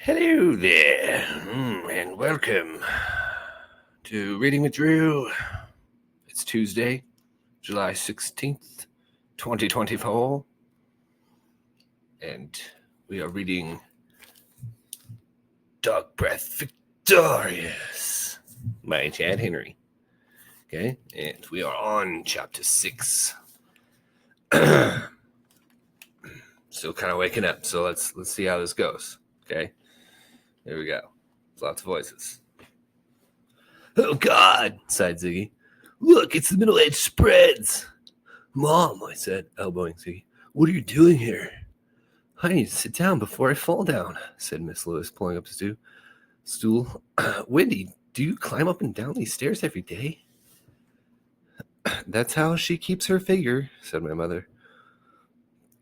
Hello there, and welcome to Reading with Drew. It's Tuesday, July 16th, 2024, and we are reading DogBreath Victorious by Chad Henry. Okay, and we are on chapter 6. Still kind of waking up, so let's see how this goes. Okay, here we go. Lots of voices. Oh, God, sighed Ziggy. Look, it's the middle-aged spreads. Mom, I said, elbowing Ziggy. What are you doing here? I need to sit down before I fall down, said Miss Lewis, pulling up his stool. Wendy, do you climb up and down these stairs every day? That's how she keeps her figure, said my mother.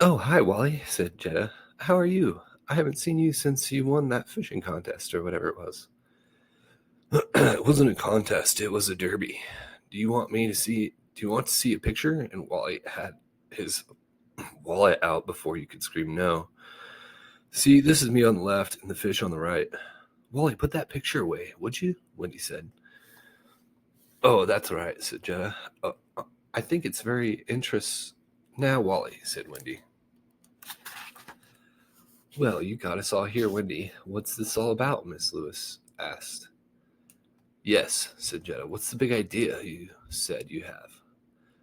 Oh, hi, Wally, said Jetta. How are you? I haven't seen you since you won that fishing contest or whatever it was. It wasn't a contest, it was a derby. Do you want to see a picture? And Wally had his wallet out before you could scream no. See, this is me on the left and the fish on the right. Wally, put that picture away, would you? Wendy said. Oh, that's right, said Jetta. I think it's very interesting. Now, Wally, said Wendy. Well, you got us all here, Wendy. What's this all about? Miss Lewis asked. Yes, said Jetta. What's the big idea you said you have?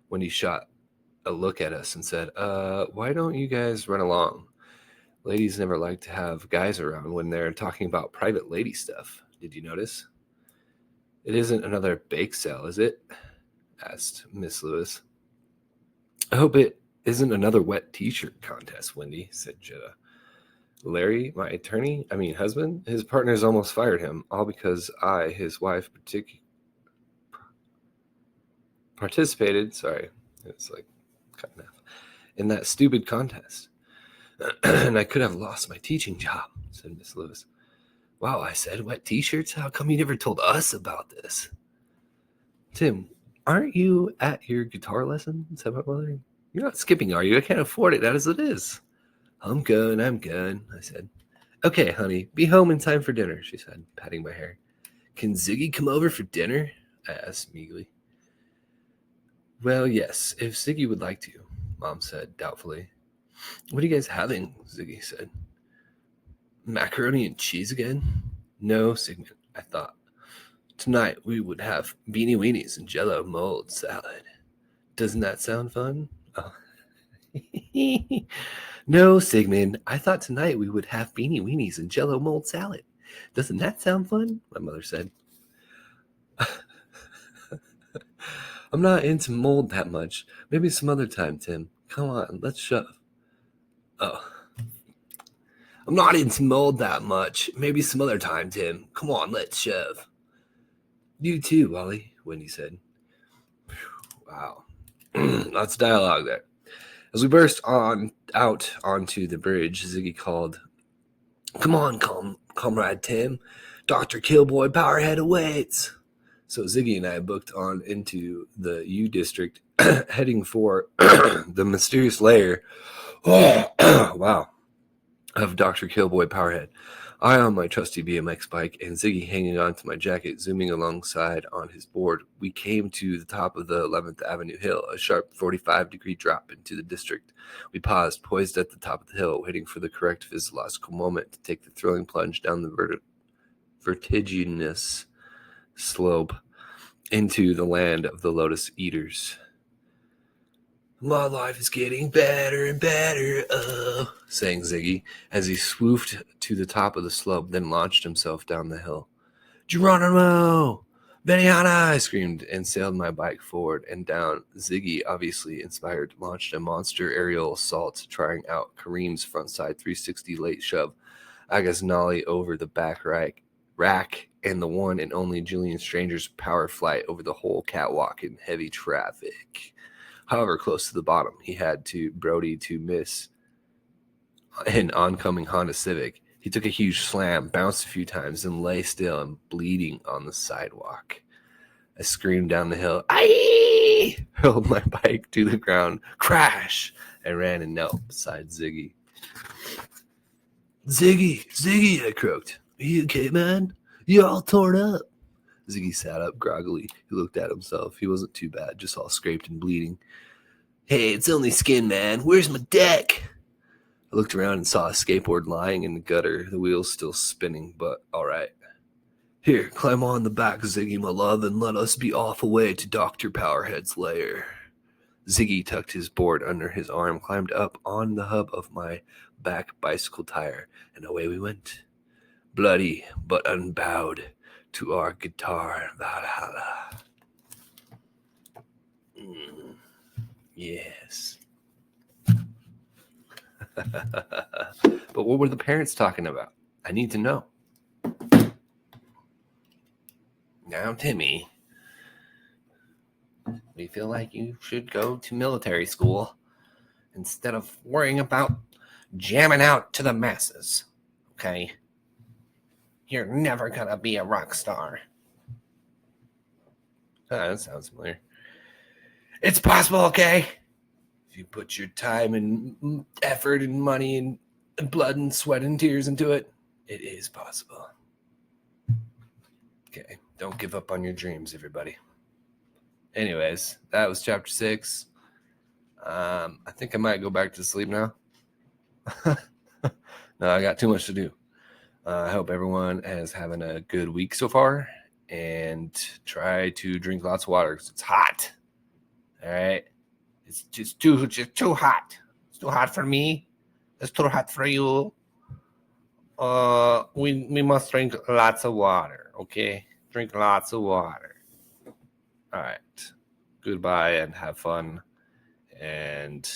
Wendy shot a look at us and said, why don't you guys run along? Ladies never like to have guys around when they're talking about private lady stuff. Did you notice? It isn't another bake sale, is it? Asked Miss Lewis. I hope it isn't another wet t-shirt contest, Wendy, said Jetta. Larry, my husband, his partners almost fired him, all because I, his wife, participated, it's like cutting off, in that stupid contest. And I could have lost my teaching job, said Miss Lewis. Wow, I said, wet t-shirts? How come you never told us about this? Tim, aren't you at your guitar lesson? Said my mother. You're not skipping, are you? I can't afford it as it is. I'm good, I said. Okay, honey, be home in time for dinner, she said, patting my hair. Can Ziggy come over for dinner? I asked meekly. Well, yes, if Ziggy would like to, Mom said doubtfully. What are you guys having? Ziggy said. Macaroni and cheese again? No, Sigmund, I thought. Tonight we would have beanie weenies and Jell-O mold salad. Doesn't that sound fun? Oh. No, Sigmund, I thought tonight we would have beanie weenies and Jell-O mold salad. Doesn't that sound fun? My mother said. I'm not into mold that much. Maybe some other time, Tim. Come on, let's shove. Oh. I'm not into mold that much. Maybe some other time, Tim. Come on, let's shove. You too, Wally, Wendy said. Wow. Lots of dialogue there. As we burst out onto the bridge, Ziggy called, Come on, comrade Tim. Dr. Killboy Powerhead awaits. So Ziggy and I booked on into the U District, heading for the mysterious lair wow, of Dr. Killboy Powerhead. I on my trusty BMX bike and Ziggy hanging onto my jacket, zooming alongside on his board. We came to the top of the 11th Avenue Hill, a sharp 45-degree drop into the district. We paused, poised at the top of the hill, waiting for the correct physiological moment to take the thrilling plunge down the vertiginous slope into the land of the Lotus Eaters. My life is getting better and better, sang Ziggy as he swooped to the top of the slope, then launched himself down the hill. Geronimo! Benihana! I screamed and sailed my bike forward and down. Ziggy, obviously inspired, launched a monster aerial assault, trying out Kareem's frontside 360 late shove, Aga's nollie over the back rack, and the one and only Julian Stranger's power flight over the whole catwalk in heavy traffic. However close to the bottom, he had to Brody to miss an oncoming Honda Civic. He took a huge slam, bounced a few times, and lay still and bleeding on the sidewalk. I screamed down the hill, "Aye!" hurled my bike to the ground, crash, and ran and knelt beside Ziggy. Ziggy, I croaked. Are you okay, man? You're all torn up. Ziggy sat up groggily. He looked at himself. He wasn't too bad, just all scraped and bleeding. Hey, it's only skin, man. Where's my deck? I looked around and saw a skateboard lying in the gutter, the wheels still spinning, but all right. Here, climb on the back, Ziggy, my love, and let us be off away to Dr. Powerhead's lair. Ziggy tucked his board under his arm, climbed up on the hub of my back bicycle tire, and away we went. Bloody but unbowed to our guitar Valhalla. Yes. But what were the parents talking about? I need to know. Now, Timmy, we feel like you should go to military school instead of worrying about jamming out to the masses. Okay? You're never gonna be a rock star. That sounds familiar. It's possible, okay? If you put your time and effort and money and blood and sweat and tears into it, it is possible. Okay, don't give up on your dreams, everybody. Anyways, that was chapter 6. I think I might go back to sleep now. No, I got too much to do. I hope everyone is having a good week so far, and try to drink lots of water because it's hot. All right, it's just too hot. It's too hot for me. It's too hot for you. We must drink lots of water. Okay, drink lots of water. All right. Goodbye and have fun. And